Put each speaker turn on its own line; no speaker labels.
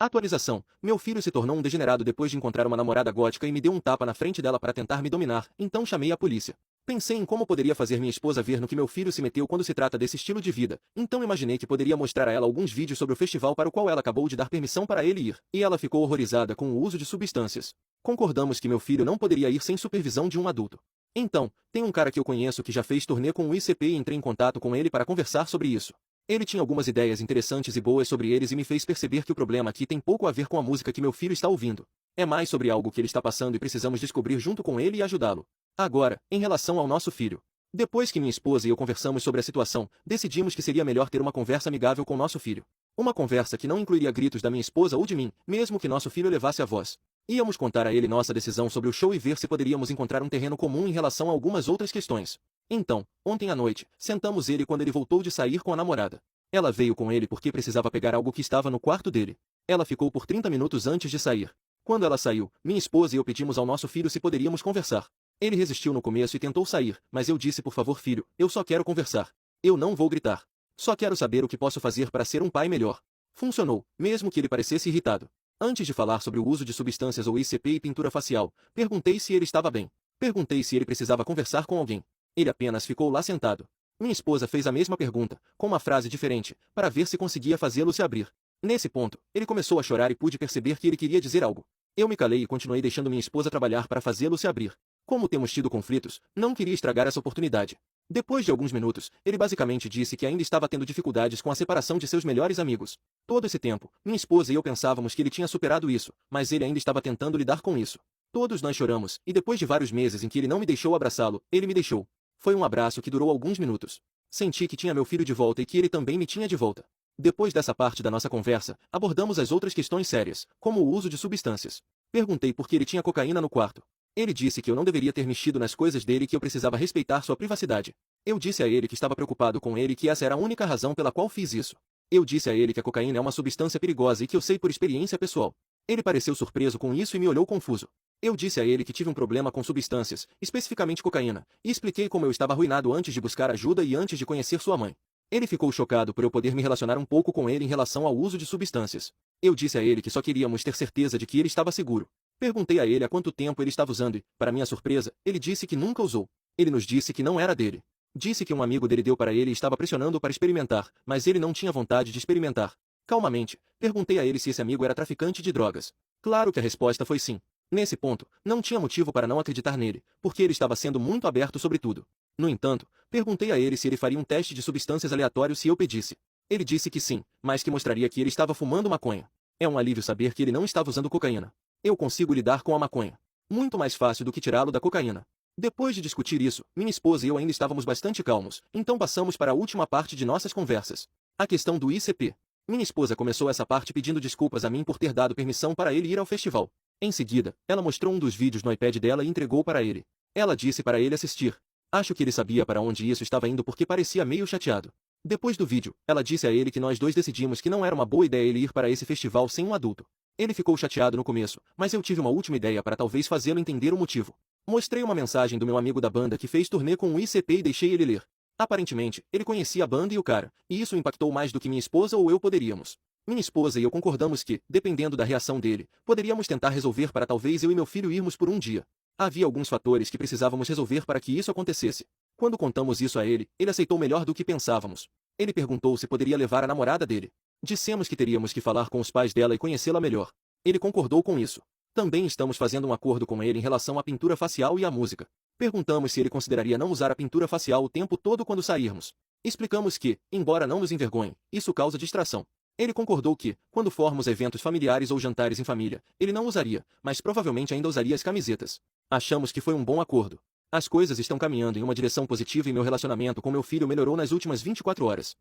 Atualização. Meu filho se tornou um degenerado depois de encontrar uma namorada gótica e me deu um tapa na frente dela para tentar me dominar, então chamei a polícia. Pensei em como poderia fazer minha esposa ver no que meu filho se meteu quando se trata desse estilo de vida, então imaginei que poderia mostrar a ela alguns vídeos sobre o festival para o qual ela acabou de dar permissão para ele ir, e ela ficou horrorizada com o uso de substâncias. Concordamos que meu filho não poderia ir sem supervisão de um adulto. Então, tem um cara que eu conheço que já fez turnê com o ICP e entrei em contato com ele para conversar sobre isso. Ele tinha algumas ideias interessantes e boas sobre eles e me fez perceber que o problema aqui tem pouco a ver com a música que meu filho está ouvindo. É mais sobre algo que ele está passando e precisamos descobrir junto com ele e ajudá-lo. Agora, em relação ao nosso filho. Depois que minha esposa e eu conversamos sobre a situação, decidimos que seria melhor ter uma conversa amigável com nosso filho. Uma conversa que não incluiria gritos da minha esposa ou de mim, mesmo que nosso filho levasse a voz. Íamos contar a ele nossa decisão sobre o show e ver se poderíamos encontrar um terreno comum em relação a algumas outras questões. Então, ontem à noite, sentamos ele quando ele voltou de sair com a namorada. Ela veio com ele porque precisava pegar algo que estava no quarto dele. Ela ficou por 30 minutos antes de sair. Quando ela saiu, minha esposa e eu pedimos ao nosso filho se poderíamos conversar. Ele resistiu no começo e tentou sair, mas eu disse: por favor, filho, eu só quero conversar. Eu não vou gritar. Só quero saber o que posso fazer para ser um pai melhor. Funcionou, mesmo que ele parecesse irritado. Antes de falar sobre o uso de substâncias ou ICP e pintura facial, perguntei se ele estava bem. Perguntei se ele precisava conversar com alguém. Ele apenas ficou lá sentado. Minha esposa fez a mesma pergunta, com uma frase diferente, para ver se conseguia fazê-lo se abrir. Nesse ponto, ele começou a chorar e pude perceber que ele queria dizer algo. Eu me calei e continuei deixando minha esposa trabalhar para fazê-lo se abrir. Como temos tido conflitos, não queria estragar essa oportunidade. Depois de alguns minutos, ele basicamente disse que ainda estava tendo dificuldades com a separação de seus melhores amigos. Todo esse tempo, minha esposa e eu pensávamos que ele tinha superado isso, mas ele ainda estava tentando lidar com isso. Todos nós choramos, e depois de vários meses em que ele não me deixou abraçá-lo, ele me deixou. Foi um abraço que durou alguns minutos. Senti que tinha meu filho de volta e que ele também me tinha de volta. Depois dessa parte da nossa conversa, abordamos as outras questões sérias, como o uso de substâncias. Perguntei por que ele tinha cocaína no quarto. Ele disse que eu não deveria ter mexido nas coisas dele e que eu precisava respeitar sua privacidade. Eu disse a ele que estava preocupado com ele e que essa era a única razão pela qual fiz isso. Eu disse a ele que a cocaína é uma substância perigosa e que eu sei por experiência pessoal. Ele pareceu surpreso com isso e me olhou confuso. Eu disse a ele que tive um problema com substâncias, especificamente cocaína, e expliquei como eu estava arruinado antes de buscar ajuda e antes de conhecer sua mãe. Ele ficou chocado por eu poder me relacionar um pouco com ele em relação ao uso de substâncias. Eu disse a ele que só queríamos ter certeza de que ele estava seguro. Perguntei a ele há quanto tempo ele estava usando e, para minha surpresa, ele disse que nunca usou. Ele nos disse que não era dele. Disse que um amigo dele deu para ele e estava pressionando para experimentar, mas ele não tinha vontade de experimentar. Calmamente, perguntei a ele se esse amigo era traficante de drogas. Claro que a resposta foi sim. Nesse ponto, não tinha motivo para não acreditar nele, porque ele estava sendo muito aberto sobre tudo. No entanto, perguntei a ele se ele faria um teste de substâncias aleatório se eu pedisse. Ele disse que sim, mas que mostraria que ele estava fumando maconha. É um alívio saber que ele não estava usando cocaína. Eu consigo lidar com a maconha. Muito mais fácil do que tirá-lo da cocaína. Depois de discutir isso, minha esposa e eu ainda estávamos bastante calmos, então passamos para a última parte de nossas conversas. A questão do ICP. Minha esposa começou essa parte pedindo desculpas a mim por ter dado permissão para ele ir ao festival. Em seguida, ela mostrou um dos vídeos no iPad dela e entregou para ele. Ela disse para ele assistir. Acho que ele sabia para onde isso estava indo porque parecia meio chateado. Depois do vídeo, ela disse a ele que nós dois decidimos que não era uma boa ideia ele ir para esse festival sem um adulto. Ele ficou chateado no começo, mas eu tive uma última ideia para talvez fazê-lo entender o motivo. Mostrei uma mensagem do meu amigo da banda que fez turnê com o ICP e deixei ele ler. Aparentemente, ele conhecia a banda e o cara, e isso impactou mais do que minha esposa ou eu poderíamos. Minha esposa e eu concordamos que, dependendo da reação dele, poderíamos tentar resolver para talvez eu e meu filho irmos por um dia. Havia alguns fatores que precisávamos resolver para que isso acontecesse. Quando contamos isso a ele, ele aceitou melhor do que pensávamos. Ele perguntou se poderia levar a namorada dele. Dissemos que teríamos que falar com os pais dela e conhecê-la melhor. Ele concordou com isso. Também estamos fazendo um acordo com ele em relação à pintura facial e à música. Perguntamos se ele consideraria não usar a pintura facial o tempo todo quando sairmos. Explicamos que, embora não nos envergonhe, isso causa distração. Ele concordou que, quando formos eventos familiares ou jantares em família, ele não usaria, mas provavelmente ainda usaria as camisetas. Achamos que foi um bom acordo. As coisas estão caminhando em uma direção positiva e meu relacionamento com meu filho melhorou nas últimas 24 horas.